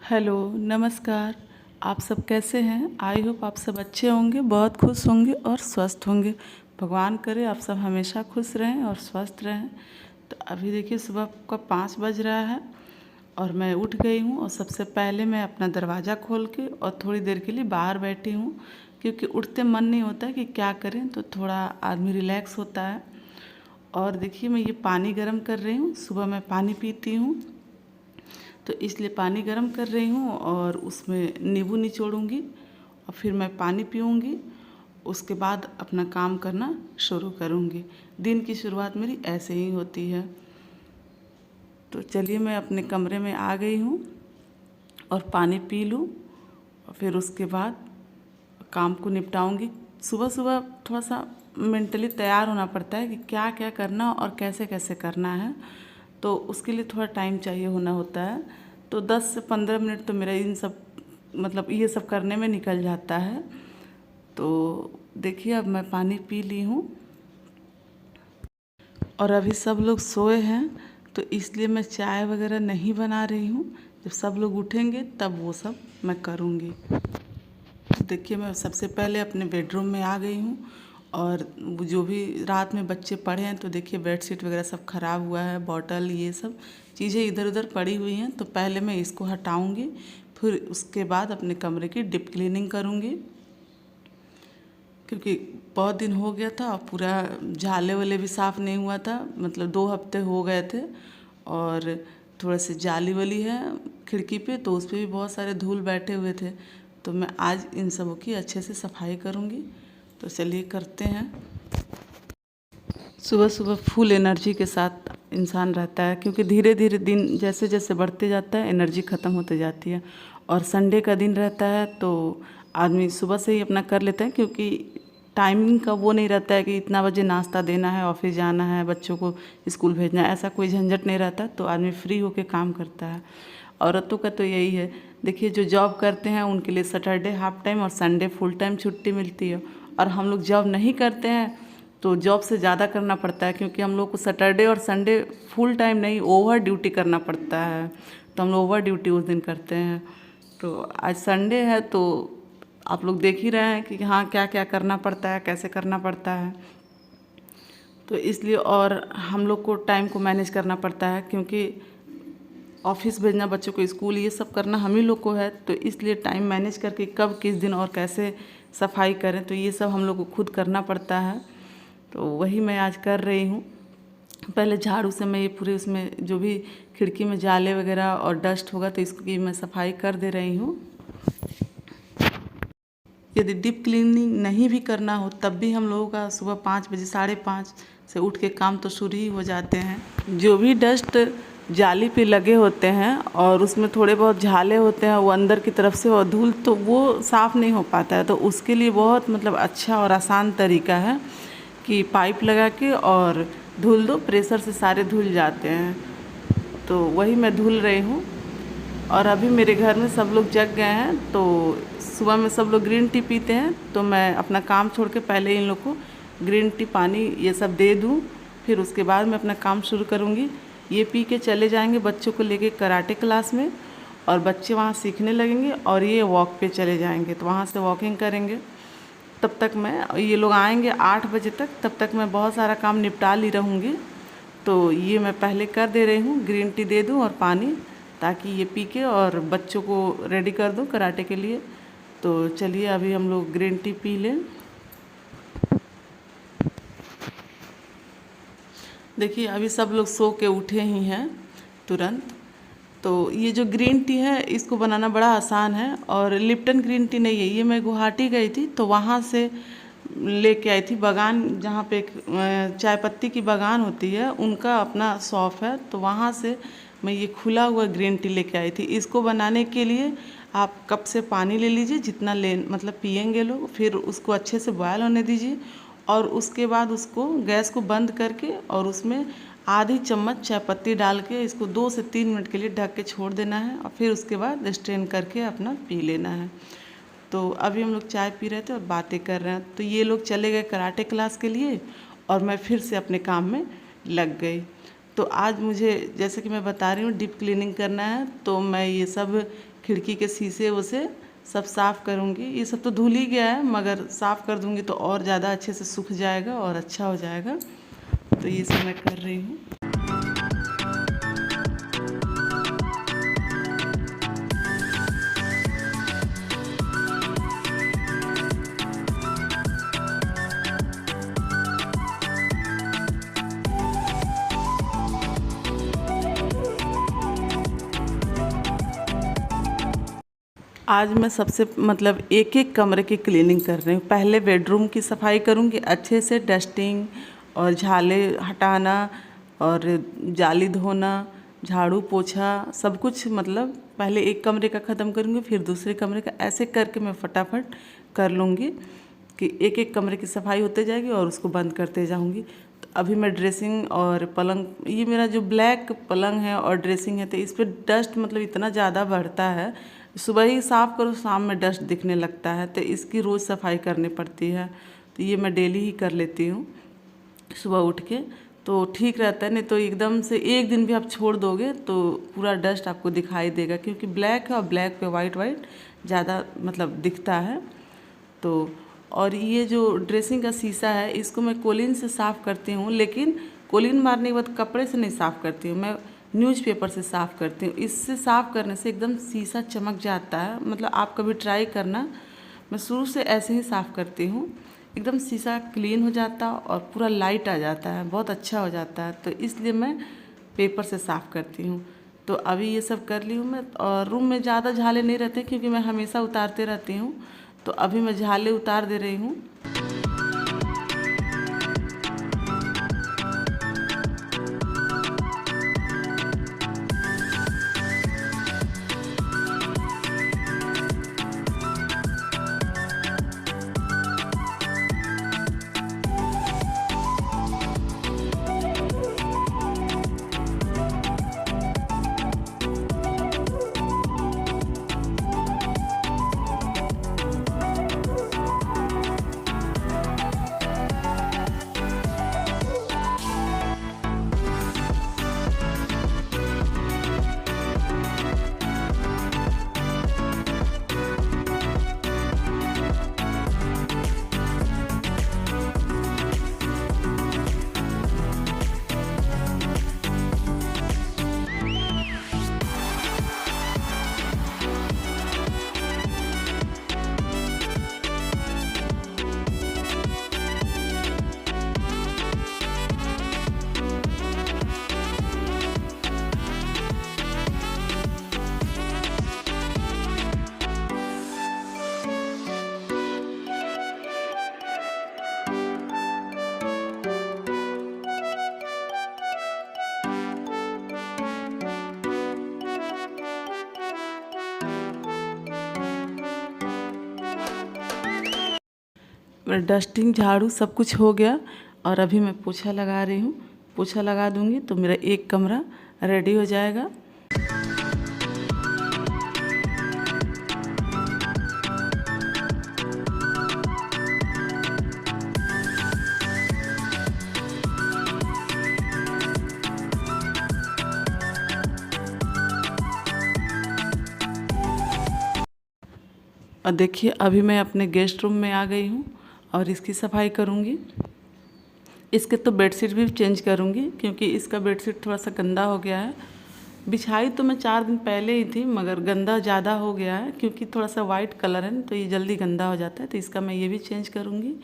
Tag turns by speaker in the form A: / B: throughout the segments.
A: Hello, नमस्कार। आप सब कैसे हैं? आई होप आप सब अच्छे होंगे, बहुत खुश होंगे और स्वस्थ होंगे। भगवान करे आप सब हमेशा खुश रहें और स्वस्थ रहें। तो अभी देखिए सुबह का 5 बज रहा है और मैं उठ गई हूँ और सबसे पहले मैं अपना दरवाज़ा खोल के और थोड़ी देर के लिए बाहर बैठी हूँ, क्योंकि उठते मन नहीं होता है कि क्या करें, तो थोड़ा आदमी रिलैक्स होता है। और देखिए मैं ये पानी गर्म कर रही हूँ। सुबह मैं पानी पीती हूँ तो इसलिए पानी गर्म कर रही हूँ और उसमें नींबू निचोड़ूँगी और फिर मैं पानी पीऊँगी। उसके बाद अपना काम करना शुरू करूँगी। दिन की शुरुआत मेरी ऐसे ही होती है। तो चलिए मैं अपने कमरे में आ गई हूँ और पानी पी लूँ और फिर उसके बाद काम को निपटाऊँगी। सुबह सुबह थोड़ा सा मेंटली तैयार होना पड़ता है कि क्या क्या करना और कैसे कैसे करना है, तो उसके लिए थोड़ा टाइम चाहिए होना होता है। तो 10 से 15 मिनट तो मेरा इन सब ये सब करने में निकल जाता है। तो देखिए अब मैं पानी पी ली हूँ और अभी सब लोग सोए हैं, तो इसलिए मैं चाय वगैरह नहीं बना रही हूँ। जब सब लोग उठेंगे तब वो सब मैं करूँगी। देखिए मैं सबसे पहले अपने बेडरूम में आ गई हूँ और जो भी रात में बच्चे पढ़े हैं, तो देखिए बेडशीट वगैरह सब ख़राब हुआ है, बॉटल ये सब चीज़ें इधर उधर पड़ी हुई हैं। तो पहले मैं इसको हटाऊँगी, फिर उसके बाद अपने कमरे की डीप क्लीनिंग करूँगी, क्योंकि बहुत दिन हो गया था और पूरा झाले वाले भी साफ़ नहीं हुआ था। मतलब 2 हफ्ते हो गए थे और थोड़ा सी जाली वाली है खिड़की पे, तो उस पे भी बहुत सारे धूल बैठे हुए थे। तो मैं आज इन सबों की अच्छे से सफाई करूँगी। तो चलिए करते हैं। सुबह सुबह फुल एनर्जी के साथ इंसान रहता है, क्योंकि धीरे धीरे दिन जैसे जैसे बढ़ते जाता है एनर्जी ख़त्म होते जाती है। और संडे का दिन रहता है तो आदमी सुबह से ही अपना कर लेता है, क्योंकि टाइमिंग का वो नहीं रहता है कि इतना बजे नाश्ता देना है, ऑफिस जाना है, बच्चों को स्कूल भेजना है, ऐसा कोई झंझट नहीं रहता। तो आदमी फ्री होकर काम करता है। औरतों का तो यही है। देखिए जो जॉब करते हैं उनके लिए सैटरडे हाफ टाइम और संडे फुल टाइम छुट्टी मिलती है। और हम लोग जॉब नहीं करते हैं तो जॉब से ज़्यादा करना पड़ता है, क्योंकि हम लोग को सैटरडे और संडे फुल टाइम नहीं, ओवर ड्यूटी करना पड़ता है। तो हम लोग ओवर ड्यूटी उस दिन करते हैं। तो आज संडे है तो आप लोग देख ही रहे हैं कि हाँ क्या क्या करना पड़ता है, कैसे करना पड़ता है। तो इसलिए और हम लोग को टाइम को मैनेज करना पड़ता है, क्योंकि ऑफिस भेजना, बच्चों को स्कूल, ये सब करना हम ही लोग को है। तो इसलिए टाइम मैनेज करके कब किस दिन और कैसे सफाई करें, तो ये सब हम लोग को खुद करना पड़ता है। तो वही मैं आज कर रही हूँ। पहले झाड़ू से मैं ये पूरे उसमें जो भी खिड़की में जाले वगैरह और डस्ट होगा तो इसकी मैं सफाई कर दे रही हूँ। यदि डीप क्लीनिंग नहीं भी करना हो तब भी हम लोगों का सुबह 5 बजे 5:30 से उठ के काम तो शुरू ही हो जाते हैं। जो भी डस्ट जाली पे लगे होते हैं और उसमें थोड़े बहुत झाले होते हैं, वो अंदर की तरफ से और धूल, तो वो साफ़ नहीं हो पाता है। तो उसके लिए बहुत अच्छा और आसान तरीका है कि पाइप लगा के और धुल दो, प्रेशर से सारे धुल जाते हैं। तो वही मैं धुल रही हूँ। और अभी मेरे घर में सब लोग जग गए हैं, तो सुबह में सब लोग ग्रीन टी पीते हैं, तो मैं अपना काम छोड़ के पहले इन लोग को ग्रीन टी, पानी ये सब दे दूँ, फिर उसके बाद मैं अपना काम शुरू करूँगी। ये पी के चले जाएंगे बच्चों को लेके कराटे क्लास में, और बच्चे वहाँ सीखने लगेंगे और ये वॉक पे चले जाएंगे, तो वहाँ से वॉकिंग करेंगे। तब तक मैं, ये लोग आएंगे 8 बजे तक, तब तक मैं बहुत सारा काम निपटा ली रहूँगी। तो ये मैं पहले कर दे रही हूँ, ग्रीन टी दे दूँ और पानी, ताकि ये पी के और बच्चों को रेडी कर दूँ कराटे के लिए। तो चलिए अभी हम लोग ग्रीन टी पी लें। देखिए अभी सब लोग सो के उठे ही हैं तुरंत। तो ये जो ग्रीन टी है इसको बनाना बड़ा आसान है, और लिप्टन ग्रीन टी नहीं है, ये मैं गुवाहाटी गई थी तो वहाँ से लेके आई थी। बागान जहाँ पे चाय पत्ती की बागान होती है, उनका अपना शॉप है, तो वहाँ से मैं ये खुला हुआ ग्रीन टी लेके आई थी। इसको बनाने के लिए आप कप से पानी ले लीजिए, जितना पियेंगे लोग, फिर उसको अच्छे से बॉयल होने दीजिए, और उसके बाद उसको गैस को बंद करके और उसमें आधी चम्मच चाय पत्ती डाल के इसको 2 से 3 मिनट के लिए ढक के छोड़ देना है, और फिर उसके बाद स्ट्रेन करके अपना पी लेना है। तो अभी हम लोग चाय पी रहे थे और बातें कर रहे हैं, तो ये लोग चले गए कराटे क्लास के लिए और मैं फिर से अपने काम में लग गई। तो आज मुझे, जैसे कि मैं बता रही हूँ, डीप क्लीनिंग करना है, तो मैं ये सब खिड़की के शीशे उसे सब साफ़ करूँगी। ये सब तो धुल ही गया है, मगर साफ़ कर दूँगी तो और ज़्यादा अच्छे से सूख जाएगा और अच्छा हो जाएगा। तो ये सब मैं कर रही हूँ। आज मैं सबसे मतलब एक एक कमरे की क्लीनिंग कर रही हूँ। पहले बेडरूम की सफाई करूँगी अच्छे से, डस्टिंग और झाले हटाना और जाली धोना, झाड़ू पोछा सब कुछ, मतलब पहले एक कमरे का ख़त्म करूँगी फिर दूसरे कमरे का, ऐसे करके मैं फटाफट कर लूँगी कि एक एक कमरे की सफाई होते जाएगी और उसको बंद करते जाऊँगी। तो अभी मैं ड्रेसिंग और पलंग, ये मेरा जो ब्लैक पलंग है और ड्रेसिंग है, तो इस पर डस्ट मतलब इतना ज़्यादा बढ़ता है, सुबह ही साफ़ करो शाम में डस्ट दिखने लगता है, तो इसकी रोज़ सफाई करनी पड़ती है। तो ये मैं डेली ही कर लेती हूँ सुबह उठ के, तो ठीक रहता है। नहीं तो एकदम से एक दिन भी आप छोड़ दोगे तो पूरा डस्ट आपको दिखाई देगा, क्योंकि ब्लैक है और ब्लैक पे वाइट वाइट ज़्यादा मतलब दिखता है। तो और ये जो ड्रेसिंग का शीशा है इसको मैं कोलिन से साफ़ करती हूँ, लेकिन कोलिन मारने के बाद कपड़े से नहीं साफ़ करती हूँ, मैं न्यूज़पेपर से साफ़ करती हूँ। इससे साफ़ करने से एकदम शीशा चमक जाता है। मतलब आप कभी ट्राई करना, मैं शुरू से ऐसे ही साफ़ करती हूँ, एकदम शीशा क्लीन हो जाता है और पूरा लाइट आ जाता है, बहुत अच्छा हो जाता है। तो इसलिए मैं पेपर से साफ़ करती हूँ। तो अभी ये सब कर ली हूँ मैं, और रूम में ज़्यादा झाले नहीं रहते क्योंकि मैं हमेशा उतारते रहती हूँ। तो अभी मैं झाले उतार दे रही हूँ। डस्टिंग झाड़ू सब कुछ हो गया और अभी मैं पोछा लगा रही हूँ। पोछा लगा दूँगी तो मेरा एक कमरा रेडी हो जाएगा। और देखिए अभी मैं अपने गेस्ट रूम में आ गई हूँ और इसकी सफाई करूँगी। इसके तो बेडशीट भी चेंज करूँगी क्योंकि इसका बेडशीट थोड़ा सा गंदा हो गया है। बिछाई तो मैं 4 दिन पहले ही थी, मगर गंदा ज़्यादा हो गया है क्योंकि थोड़ा सा वाइट कलर है ना, तो ये जल्दी गंदा हो जाता है। तो इसका मैं ये भी चेंज करूँगी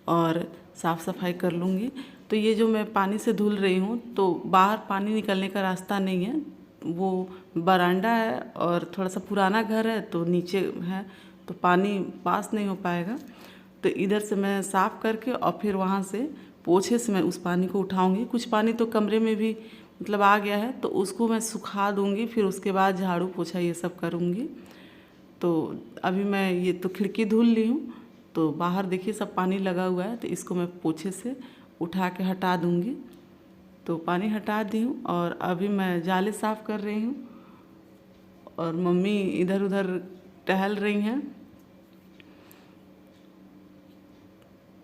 A: और साफ़ सफाई कर लूँगी। तो ये जो मैं पानी से धुल रही हूँ, तो बाहर पानी निकलने का रास्ता नहीं है, वो बरामदा है और थोड़ा सा पुराना घर है तो नीचे है, तो पानी पास नहीं हो पाएगा। तो इधर से मैं साफ़ करके और फिर वहाँ से पोछे से मैं उस पानी को उठाऊंगी। कुछ पानी तो कमरे में भी मतलब आ गया है, तो उसको मैं सुखा दूंगी, फिर उसके बाद झाड़ू पोछा ये सब करूंगी। तो अभी मैं ये तो खिड़की धुल ली हूँ, तो बाहर देखिए सब पानी लगा हुआ है, तो इसको मैं पोछे से उठा के हटा दूंगी। तो पानी हटा दी हूँ और अभी मैं जाले साफ़ कर रही हूँ और मम्मी इधर उधर टहल रही हैं।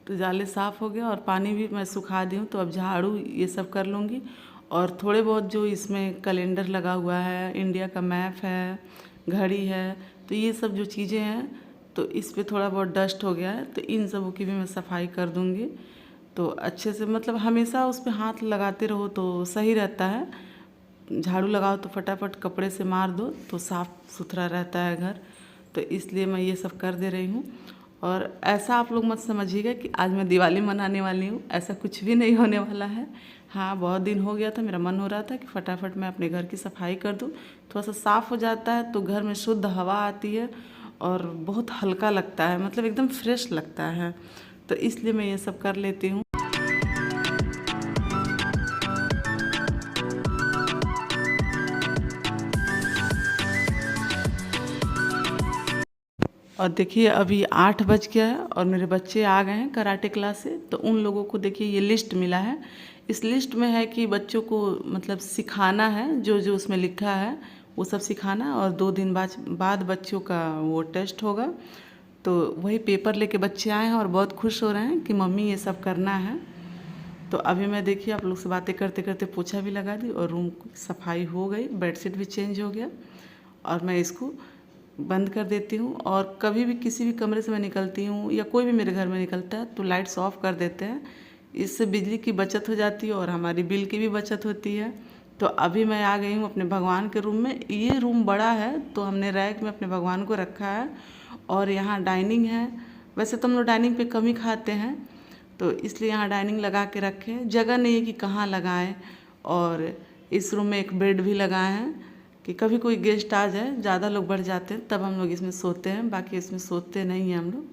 A: तो जाले साफ़ हो गया और पानी भी मैं सुखा दी हूँ। तो अब झाड़ू ये सब कर लूँगी और थोड़े बहुत जो इसमें कैलेंडर लगा हुआ है, इंडिया का मैप है, घड़ी है, तो ये सब जो चीज़ें हैं तो इस पे थोड़ा बहुत डस्ट हो गया है, तो इन सबों की भी मैं सफाई कर दूँगी। तो अच्छे से मतलब हमेशा उस पे हाथ लगाते रहो तो सही रहता है। झाड़ू लगाओ तो फटाफट कपड़े से मार दो तो साफ़ सुथरा रहता है घर। तो इसलिए मैं ये सब कर दे रही हूँ। और ऐसा आप लोग मत समझिएगा कि आज मैं दिवाली मनाने वाली हूँ, ऐसा कुछ भी नहीं होने वाला है। हाँ, बहुत दिन हो गया था, मेरा मन हो रहा था कि फटाफट मैं अपने घर की सफाई कर दूँ। थोड़ा सा साफ़ हो जाता है तो घर में शुद्ध हवा आती है और बहुत हल्का लगता है, मतलब एकदम फ्रेश लगता है। तो इसलिए मैं ये सब कर लेती हूँ। और देखिए अभी 8 बज गया है और मेरे बच्चे आ गए हैं कराटे क्लास से। तो उन लोगों को देखिए ये लिस्ट मिला है। इस लिस्ट में है कि बच्चों को मतलब सिखाना है, जो जो उसमें लिखा है वो सब सिखाना है। और 2 दिन बाद बच्चों का वो टेस्ट होगा। तो वही पेपर लेके बच्चे आए हैं और बहुत खुश हो रहे हैं कि मम्मी ये सब करना है। तो अभी मैं देखिए आप लोग से बातें करते करते पोछा भी लगा दी और रूम की सफाई हो गई, बेडशीट भी चेंज हो गया। और मैं इसको बंद कर देती हूँ। और कभी भी किसी भी कमरे से मैं निकलती हूँ या कोई भी मेरे घर में निकलता है तो लाइट्स ऑफ कर देते हैं। इससे बिजली की बचत हो जाती है और हमारी बिल की भी बचत होती है। तो अभी मैं आ गई हूँ अपने भगवान के रूम में। ये रूम बड़ा है तो हमने रैक में अपने भगवान को रखा है। और यहाँ डाइनिंग है। वैसे तो हम लोग डाइनिंग पे कम ही खाते हैं, तो इसलिए यहाँ डाइनिंग लगा के रखे। जगह नहीं है कि कहाँ लगाएं। और इस रूम में एक बेड भी लगाए हैं कि कभी कोई गेस्ट आ जाए, ज़्यादा लोग बढ़ जाते हैं तब हम लोग इसमें सोते हैं, बाकी इसमें सोते नहीं हैं हम लोग।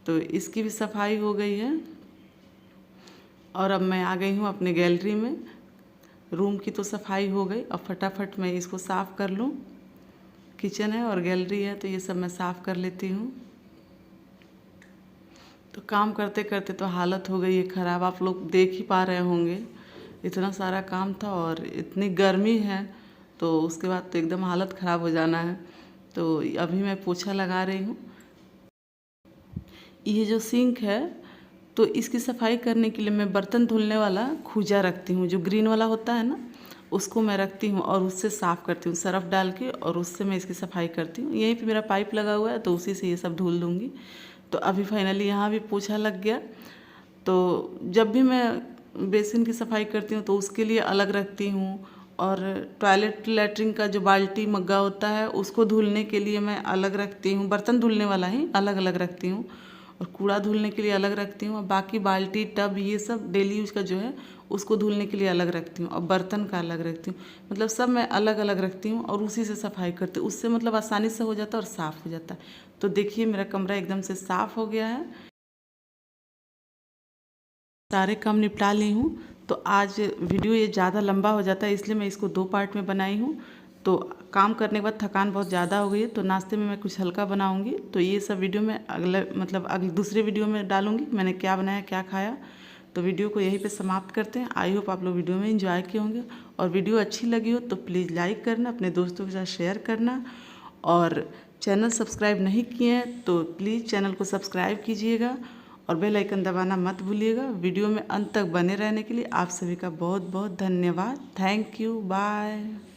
A: तो इसकी भी सफाई हो गई है। और अब मैं आ गई हूँ अपने गैलरी में। रूम की तो सफाई हो गई, अब फटाफट मैं इसको साफ़ कर लूँ। किचन है और गैलरी है तो ये सब मैं साफ़ कर लेती हूँ। तो काम करते करते तो हालत हो गई है ख़राब, आप लोग देख ही पा रहे होंगे। इतना सारा काम था और इतनी गर्मी है तो उसके बाद तो एकदम हालत ख़राब हो जाना है। तो अभी मैं पोछा लगा रही हूँ। ये जो सिंक है तो इसकी सफाई करने के लिए मैं बर्तन धुलने वाला खूजा रखती हूँ, जो ग्रीन वाला होता है ना, उसको मैं रखती हूँ और उससे साफ़ करती हूँ सर्फ़ डाल के, और उससे मैं इसकी सफाई करती हूँ। यहीं पे मेरा पाइप लगा हुआ है तो उसी से ये सब धुल दूँगी। तो अभी फाइनली यहाँ भी पोछा लग गया। तो जब भी मैं बेसिन की सफाई करती हूँ तो उसके लिए अलग रखती हूँ। और टॉयलेट लैट्रिन का जो बाल्टी मग्गा होता है उसको धुलने के लिए मैं अलग रखती हूँ। बर्तन धुलने वाला ही अलग अलग रखती हूँ और कूड़ा धुलने के लिए अलग रखती हूँ। और बाकी बाल्टी टब ये सब डेली यूज का जो है उसको धुलने के लिए अलग रखती हूँ और बर्तन का अलग रखती हूँ। मतलब सब मैं अलग अलग रखती हूँ और उसी से सफाई करती हूँ। उससे मतलब आसानी से हो जाता है और साफ़ हो जाता है। तो देखिए मेरा कमरा एकदम से साफ़ हो गया है। सारे काम निपटा ली हूँ। तो आज वीडियो ये ज़्यादा लंबा हो जाता है इसलिए मैं इसको 2 पार्ट में बनाई हूँ। तो काम करने के बाद थकान बहुत ज़्यादा हो गई है तो नाश्ते में मैं कुछ हल्का बनाऊँगी। तो ये सब वीडियो मैं अगले दूसरे वीडियो में डालूँगी मैंने क्या बनाया क्या खाया। तो वीडियो को यहीं पे समाप्त करते हैं। आई होप आप लोग वीडियो में एंजॉय किए होंगे। और वीडियो अच्छी लगी हो तो प्लीज़ लाइक करना, अपने दोस्तों के साथ शेयर करना। और चैनल सब्सक्राइब नहीं किए हैं तो प्लीज़ चैनल को सब्सक्राइब कीजिएगा और बेल आइकन दबाना मत भूलिएगा। वीडियो में अंत तक बने रहने के लिए आप सभी का बहुत बहुत धन्यवाद। Thank you, bye.